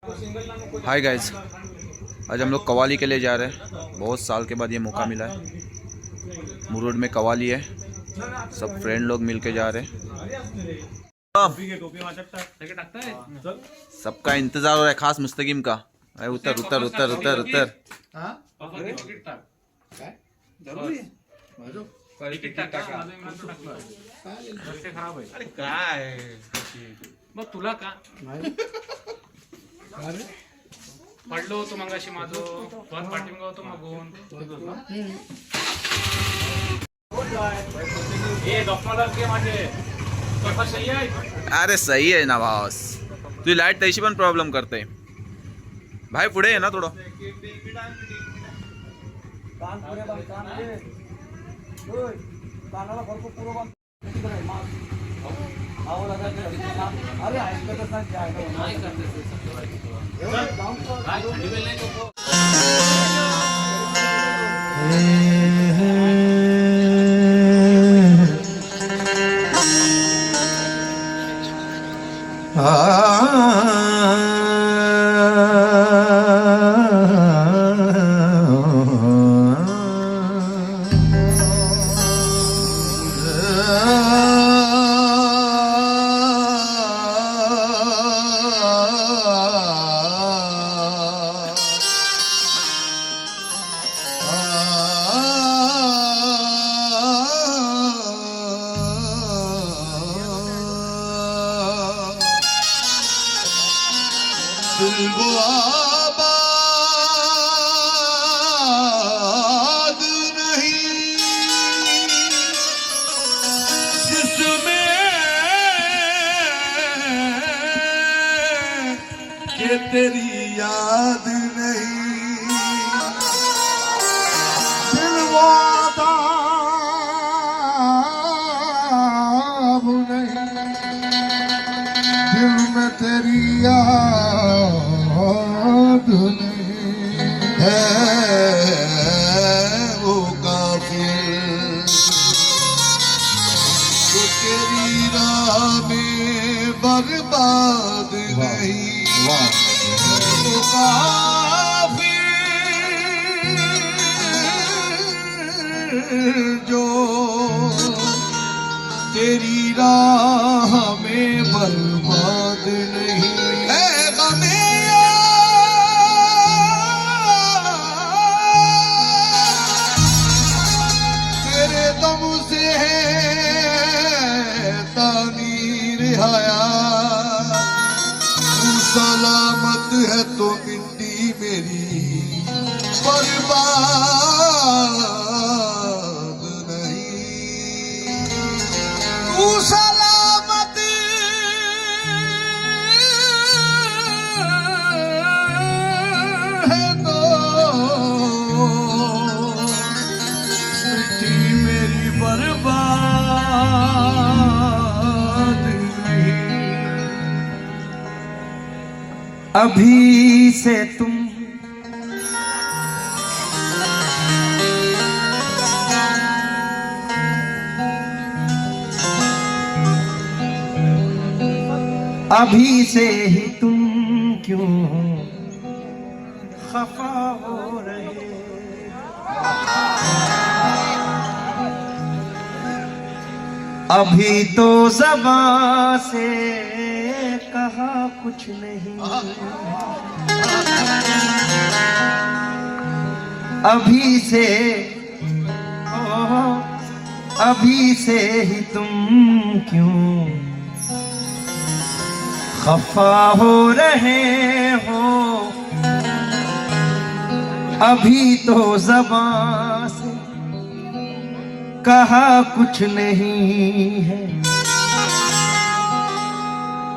Hi guys, आज हम लोग कवाली के लिए जा रहे हैं। बहुत साल के बाद ये मौका मिला है। मुरुड में कवाली है, सब फ्रेंड लोग मिल के जा रहे हैं। सबका इंतजार हो रहा है, खास मुस्तकीम का। अरे उतर उतर उतर उतर उतर। मग तुला का पडलो होतो मगाशी माझं परत पाठिंबा होतो मागून अरे सही आहे ना बॉस, तुझी लाईट तशी पण प्रॉब्लेम करते भाई। पुढे आहे ना थोडं। दिल वो आबाद नहीं जिसमें कि तेरी याद नहीं। दिल वो आबाद नहीं, दिल में तेरी याद नहीं है। वो काफिर तो तेरी राह में बर्बाद नहीं। वो काफिर जो तेरी राह में बर्बाद नहीं है। तेरे दम से है तानीर हयात, तू सलामत है तो मिट्टी मेरी बर्बाद नहीं। तू सलामत है तो मिट्टी मेरी बर्बाद नहीं। अभी से तुम अभी से ही तुम क्यों खफा हो रहे। अभी तो ज़बां से कहा कुछ नहीं, अभी से अभी से ही तुम क्यों खफा हो रहे हो। अभी तो ज़बां से कहा कुछ नहीं है।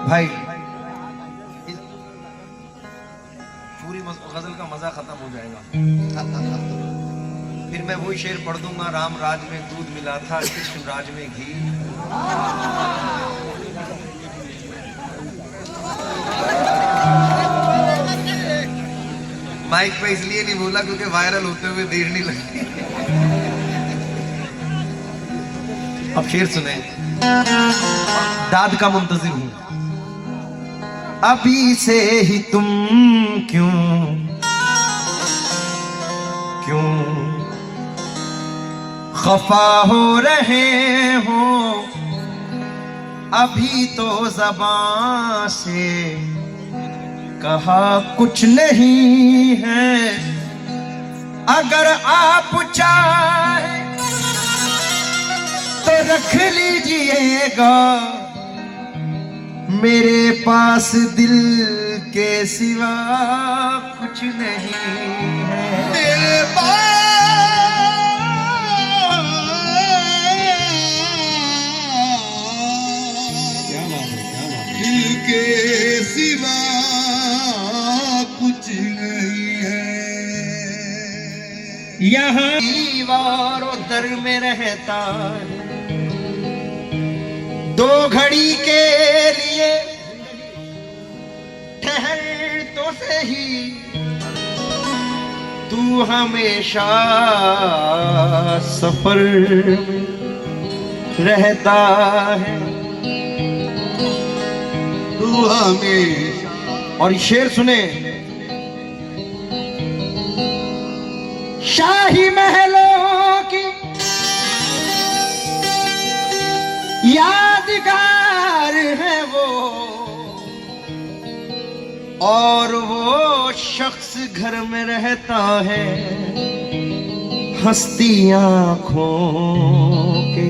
भाई पूरी गजल का मजा खत्म हो जाएगा। फिर मैं वही शेर पढ़ दूंगा, राम राज में दूध मिला था कृष्ण राज में घी। माइक पे इसलिए नहीं बोला क्योंकि वायरल होते हुए देर नहीं लगती। अब शेर सुने। दाद का मुंतजिर हूं। अभी से ही तुम क्यों खफा हो रहे हो, अभी तो ज़बान से कहा कुछ नहीं है। अगर आप चाहे तो रख लीजिएगा, मेरे पास दिल के सिवा कुछ नहीं है। मेरे दिल के सिवा कुछ नहीं है। यहाँ दीवार और दर में रहता है, दो घड़ी के लिए ठहर तो सही, तू हमेशा सफर में रहता है। तू हमेशा। और शेर सुने, शाही महलों की यादगार है वो, और वो शख्स घर में रहता है हंसती आंखों के।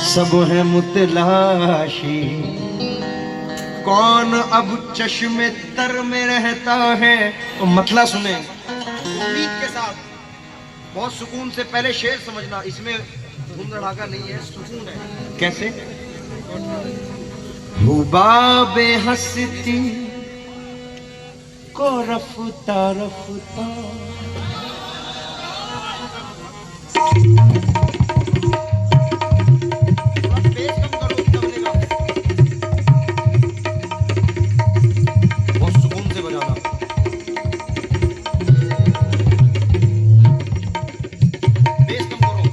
सब है मुतलाशी, कौन अब चश्मे तर में रहता है। तो मतला सुने उम्मीद के साथ, बहुत सुकून से। पहले शेर समझना, इसमें धूम धड़ाका नहीं है, सुकून है। कैसे? हुबाबे हंसती को रफ्ता रफ्ता, बहुत सुकून से बजाना। बेस कम करो।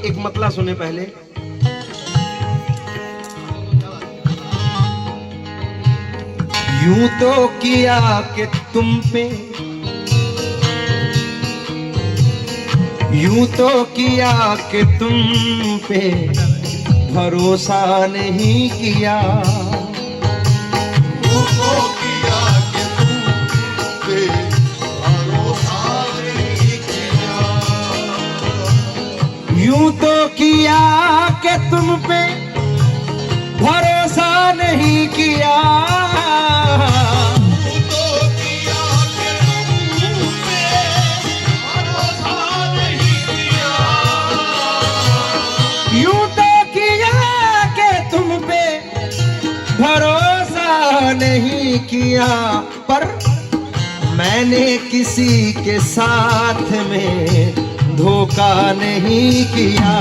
एक मतला सुने पहले। यूं तो किया कि तुम पे, यूं तो किया कि तुम पे भरोसा नहीं किया। तुमको किया कि तुम पे भरोसा नहीं किया। यूं तो किया कि तुम पे भरोसा नहीं किया। तुमको किया कि तुम पे भरोसा नहीं किया। यूं तो किया कि तुम पे भरोसा नहीं किया, पर मैंने किसी के साथ में धोखा नहीं किया।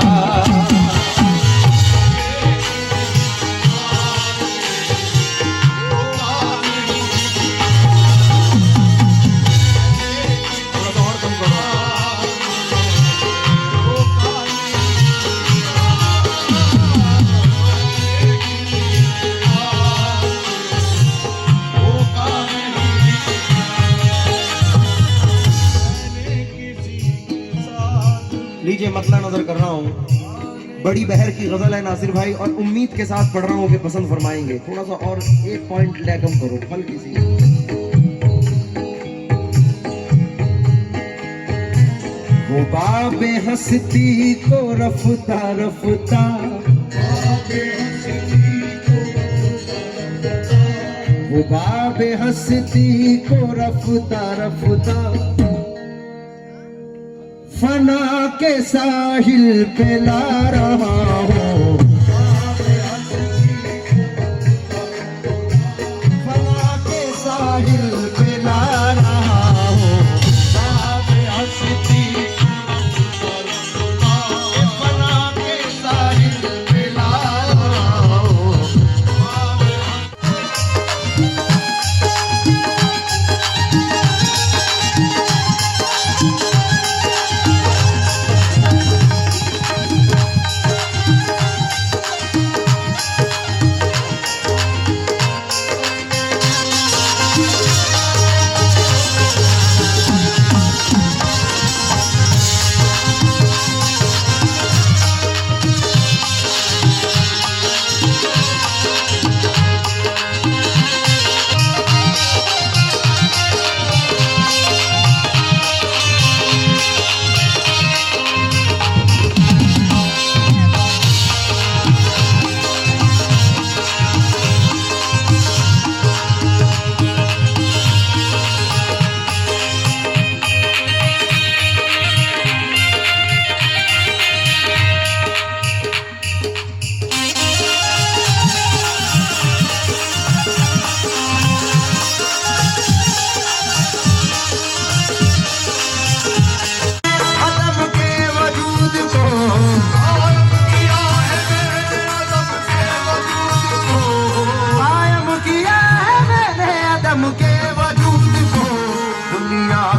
लीजिए मतला नजर कर रहा हूँ, बड़ी बहर की गजल है नासिर भाई, और उम्मीद के साथ पढ़ रहा हूँ कि पसंद फरमाएंगे। थोड़ा सा और एक पॉइंट ले कम करो, हल्की सी। वो बाबे हंसती को रफ्ता रफ्ता, वो बाब हस्ती को रफ्ता रफ्ता फना के साहिल पे ला रहा हूँ। फना के साहिल पे ला रहा हूँ। फना के साहिल पे ला रहा हूँ।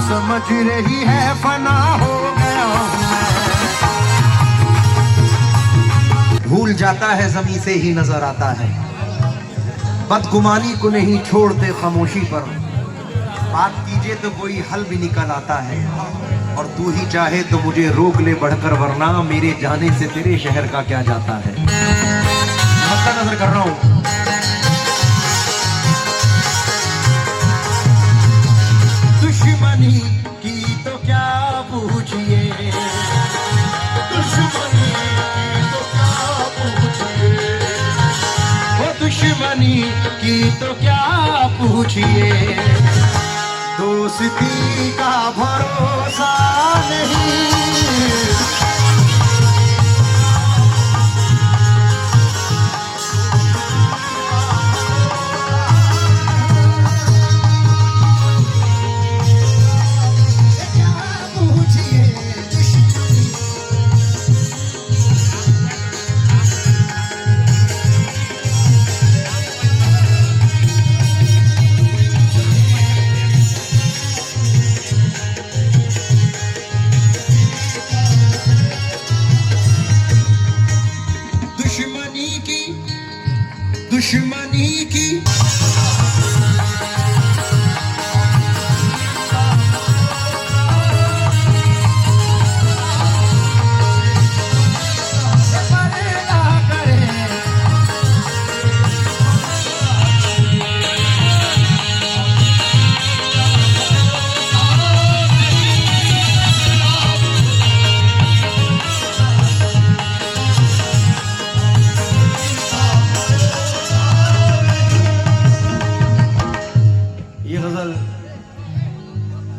समझ रही है फना हो गया मैं। भूल जाता है ज़मीं से ही नजर आता है, बदगुमानी को नहीं छोड़ते खामोशी पर। बात कीजिए तो कोई हल भी निकल आता है, और तू ही चाहे तो मुझे रोक ले बढ़कर, वरना मेरे जाने से तेरे शहर का क्या जाता है। मद्दा नजर कर रहा हूं। दुश्मनी की तो क्या पूछिए, दुश्मनी की तो क्या पूछिए, वो दुश्मनी की तो क्या पूछिए। दोस्ती का भरोसा नहीं, दुश्मनी की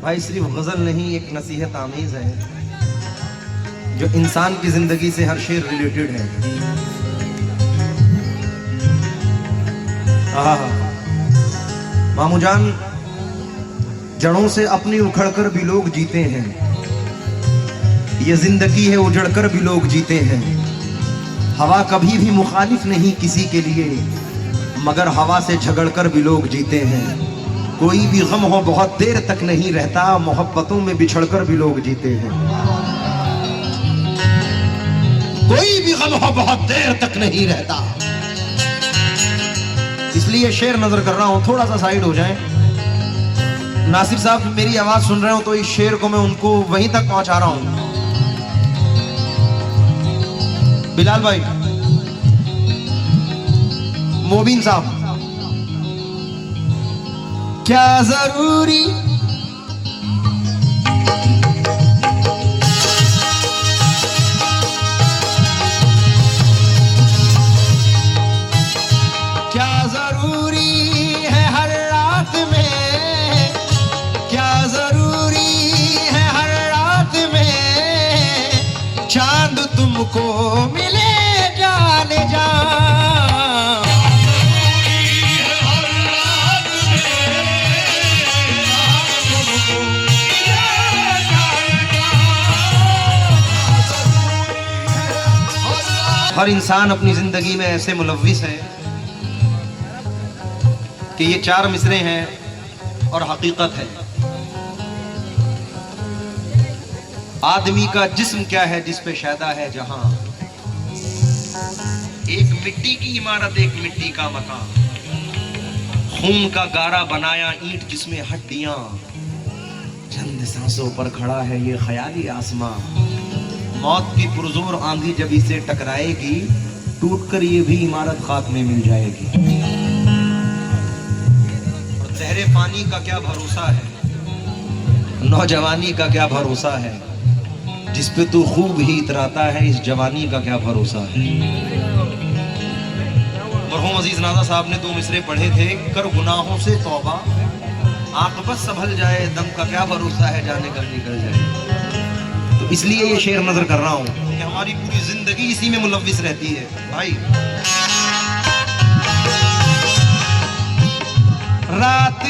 भाई सिर्फ गजल नहीं, एक नसीहत आमीज है जो इंसान की जिंदगी से हर शेर रिलेटेड है। मामू जान, जड़ों से अपनी उखड़कर भी लोग जीते हैं, ये जिंदगी है उजड़कर भी लोग जीते हैं। हवा कभी भी मुखालिफ नहीं किसी के लिए, मगर हवा से झगड़कर भी लोग जीते हैं। कोई भी गम हो बहुत देर तक नहीं रहता, मोहब्बतों में बिछड़कर भी लोग जीते हैं। कोई भी गम हो बहुत देर तक नहीं रहता। इसलिए शेर नजर कर रहा हूं, थोड़ा सा साइड हो जाएं। नासिर साहब मेरी आवाज सुन रहे हो तो इस शेर को मैं उनको वहीं तक पहुंचा रहा हूं। बिलाल भाई, मोबिन साहब, क्या जरूरी क्या जरूरी है हर तुमको मिले जान जा। हर इंसान अपनी जिंदगी में ऐसे मुलव्विस है कि ये चार मिसरे हैं और हकीकत है। आदमी का जिस्म क्या है जिस पे शायदा है जहां, एक मिट्टी की इमारत एक मिट्टी का मकान, खून का गारा बनाया ईंट जिसमें हड्डियां, चंद सांसों पर खड़ा है ये ख्याली आसमां। मौत की पुरजोर आंधी जब इसे टकराएगी टूटकर ये भी इमारत खाक में मिल जाएगी। और तहरे पानी का क्या भरोसा है, नौजवानी का क्या भरोसा है, जिस पे तू खूब ही इतराता है इस जवानी का क्या भरोसा है। मरहूम अजीज नाजा साहब ने 2 मिसरे पढ़े थे, कर गुनाहों से तौबा आकबत संभल जाए, दम का क्या भरोसा है जाने कब निकल जाए। तो इसलिए ये शेर नजर कर रहा हूं कि हमारी पूरी जिंदगी इसी में मुलव्विस रहती है भाई। रात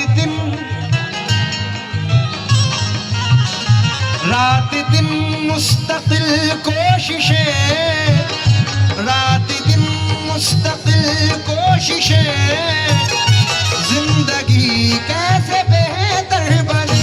दिन मुस्तकिल कोशिशें, रात दिन मुस्तकिल कोशिशें, जिंदगी कैसे बेहतर बने।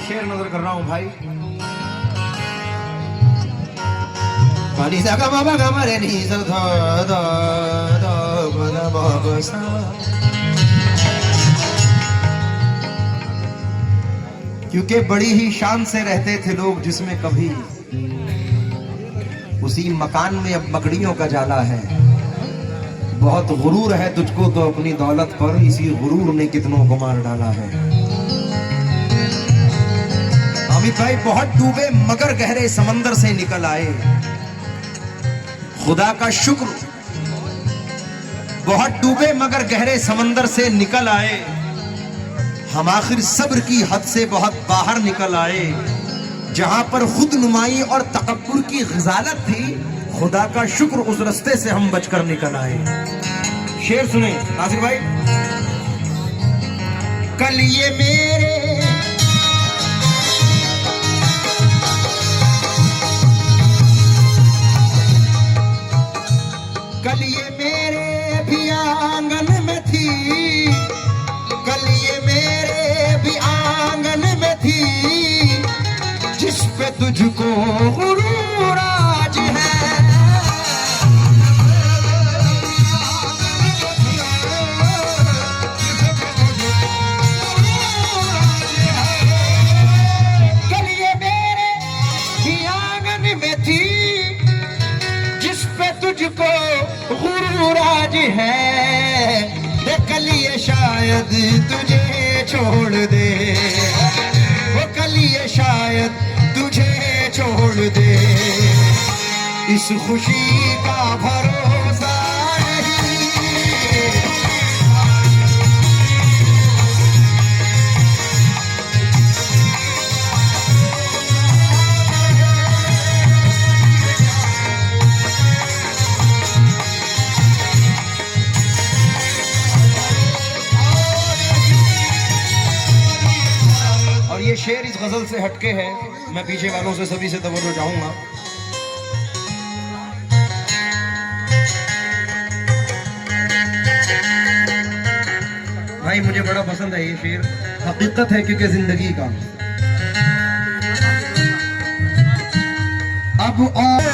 शेर नजर कर रहा हूं भाई। पानी सा का बाबा का मरे नी सा धा धा धा बना बाबा सा। क्योंकि बड़ी ही शान से रहते थे लोग जिसमें कभी, उसी मकान में अब मकड़ियों का जाला है। बहुत गुरूर है तुझको तो अपनी दौलत पर, इसी गुरूर ने कितनों को मार डाला है। अमित भाई बहुत डूबे मगर गहरे समंदर से निकल आए, खुदा का शुक्र। बहुत डूबे मगर गहरे समंदर से निकल आए, हम आखिर सब्र की हद से बहुत बाहर निकल आए। जहां पर खुद नुमाई और तकब्बुर की ग़िज़ालत थी, खुदा का शुक्र उस रास्ते से हम बचकर निकल आए। शेर सुने नासिर भाई। कल ये मेरे कल ये मेरे भी आंगन में थी, कल ये मेरे भी आंगन में थी, जिस पे तुझको गुरूर आज है। कल ये मेरे भी आंगन में थी, जिस पे तुझको गुरूर आज है। कल ये शायद तुझे छोड़ दे, वो कल ये शायद तुझे छोड़ दे। इस खुशी का भरोसा नहीं। और ये शेर इस गजल से हटके है, मैं पीछे वालों से सभी से तवज्जो चाहूंगा। भाई मुझे बड़ा पसंद है ये शेर, हकीकत है क्योंकि जिंदगी का। अब और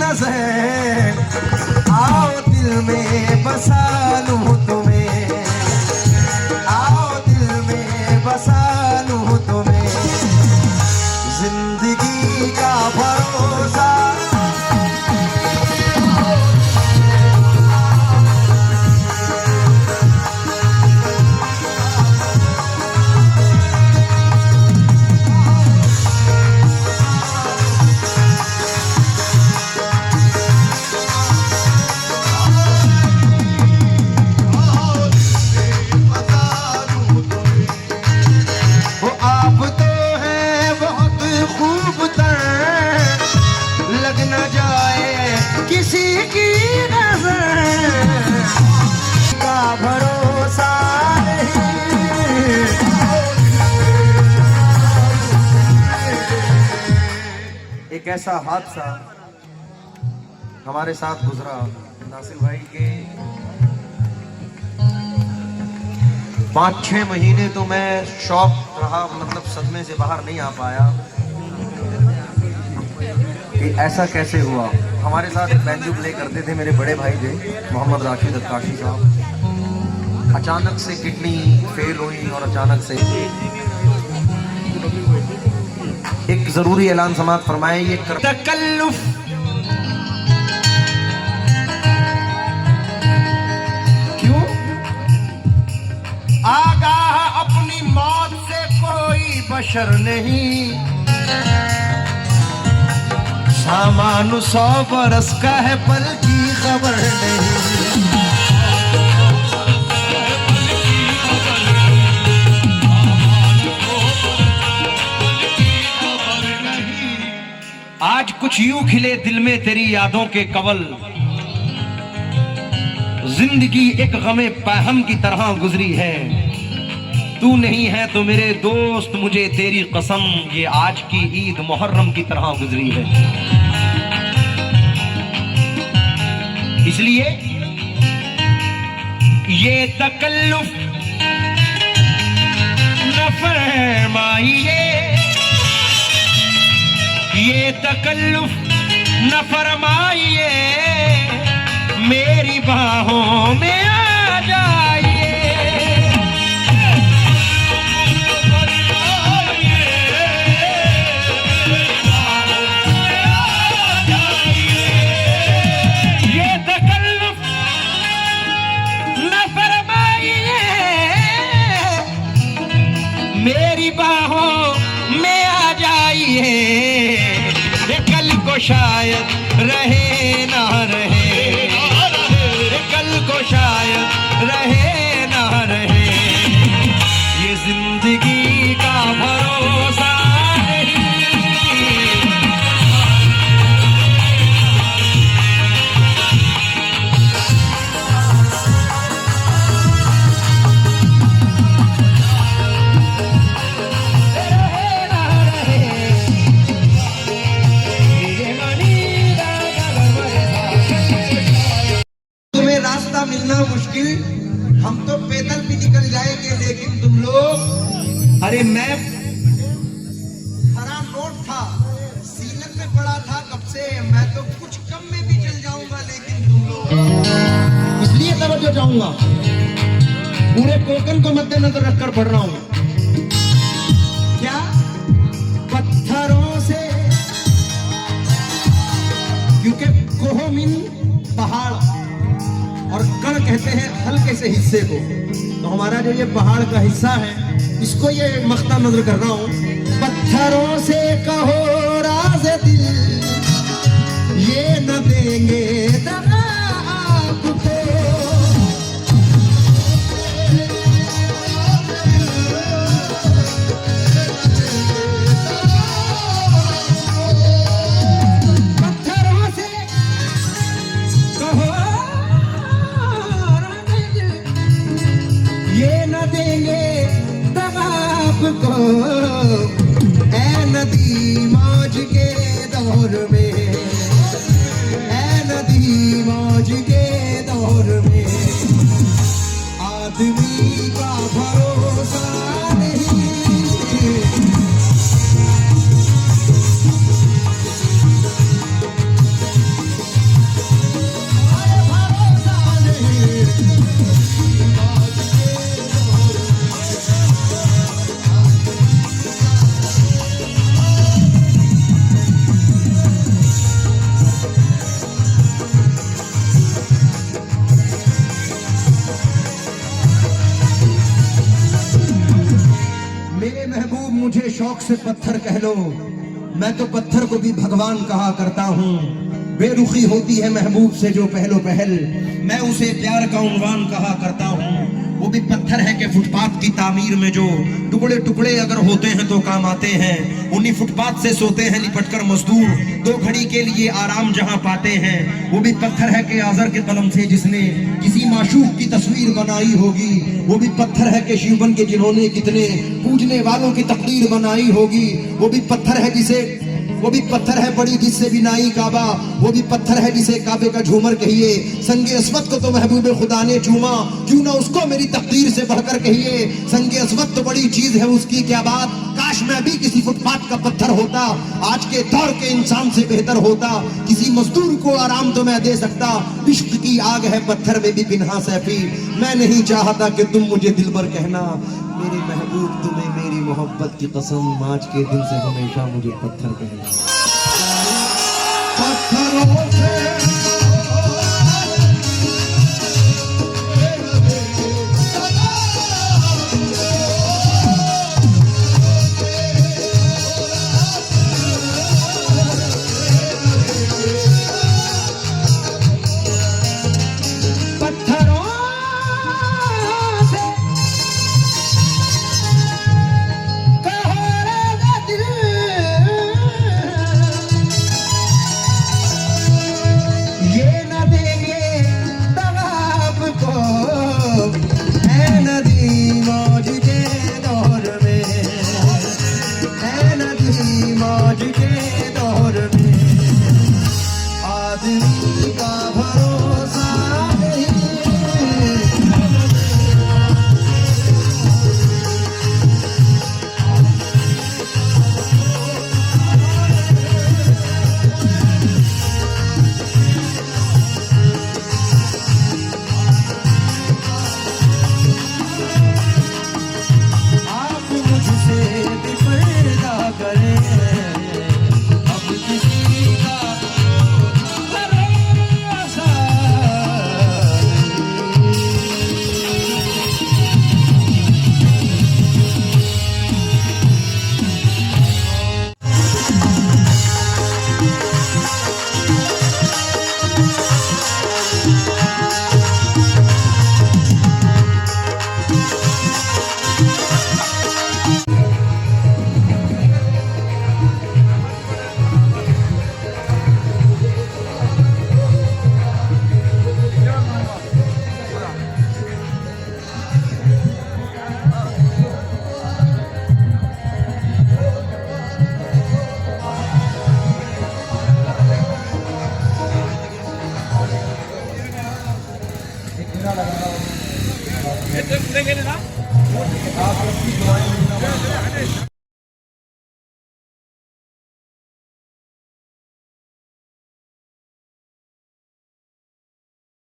नजर, आओ दिल में बसा लूं तुम्हें, आओ दिल में बसा लूं तुम्हें, जिंदगी का भरोसा। किसी की नजर का भरोसा नहीं। एक ऐसा हादसा हमारे साथ गुजरा, नासिर भाई के 5-6 महीने तो मैं शॉक रहा, मतलब सदमे से बाहर नहीं आ पाया कि ऐसा कैसे हुआ। हमारे साथ एक बैंजो प्ले करते थे, मेरे बड़े भाई थे मोहम्मद राशिद अक्काशी साहब। अचानक से किडनी फेल हुई और अचानक से एक जरूरी ऐलान समाअत फरमाए। ये तकल्लुफ क्यों? आगाह अपनी मौत से कोई बशर नहीं, सामान 100 बरस का है पल की खबर नहीं। आज कुछ यूं खिले दिल में तेरी यादों के कवल, जिंदगी एक गमे पैहम की तरह गुजरी है। तू नहीं है तो मेरे दोस्त मुझे तेरी कसम, ये आज की ईद मुहर्रम की तरह गुजरी है। इसलिए ये तकल्लुफ न फरमाइए, ये तकल्लुफ न फरमाइए, मेरी बाहों में आ जाइए। मेरी बाहों में आ जाइए, कल को शायद रहे ना रहे, कल को शायद रहे ना रहे, ये जिंदगी का भरोसा नहीं। मिलना मुश्किल, हम तो पैदल भी निकल जाएंगे, लेकिन तुम लोग, अरे मैं हरा नोट था, सीलन में पड़ा था कब से, मैं तो कुछ कम में भी चल जाऊंगा, लेकिन तुम लोग, इसलिए तवज्जो चाहूंगा, पूरे कोकन को मद्देनजर रखकर पढ़ रहा हूं। क्या पत्थरों से, क्योंकि कोहमिन पहाड़ और कण कहते हैं हल्के से हिस्से को, तो हमारा जो ये पहाड़ का हिस्सा है, इसको ये मख्ता नजर कर रहा हूं। पत्थरों से कहो राज दिल, ये न देंगे दगा आपको, पत्थरों से कहो ये न देंगे दगा आपको, ऐ नदी शौक से पत्थर कह लो, मैं तो पत्थर को भी भगवान कहा करता हूँ। बेरुखी होती है महबूब से जो पहलो पहल, मैं उसे प्यार का उन्वान कहा करता हूँ। वो भी पत्थर है कि फुटपाथ की तामीर में जो टुकड़े टुकड़े अगर होते हैं तो काम आते हैं। उन्हीं फुटपाथ से सोते हैं लिपटकर मजदूर, दो घड़ी के लिए आराम जहां पाते हैं। वो भी पत्थर है कि आजर के कलम से जिसने किसी माशूक की तस्वीर बनाई होगी। वो भी पत्थर है कि शिवबन के जिन्होंने कितने पूजने वालों की तकदीर बनाई होगी। वो भी पत्थर है जिसे, वो भी पत्थर है बड़ी जिससे बिनाई काबा। वो भी पत्थर है जिसे काबे का झूमर कहिए। संगे अस्वद को तो महबूबे खुदा ने चूमा, क्यों ना उसको मेरी तकदीर से बढ़कर कहिए। संगे अस्वद तो बड़ी चीज है उसकी क्या बात, काश मैं भी किसी फुटपाथ का पत्थर होता, आज के दौर के इंसान से बेहतर होता। किसी मजदूर को आराम तो मैं दे सकता, इश्क की आग है पत्थर में भी बिन्हा सैफी। मैं नहीं चाहता कि तुम मुझे दिलबर कहना, मेरे महबूब तुम्हें मेरी मोहब्बत की कसम, आज के दिन से हमेशा मुझे पत्थर कहना। पत्थरों से मौज के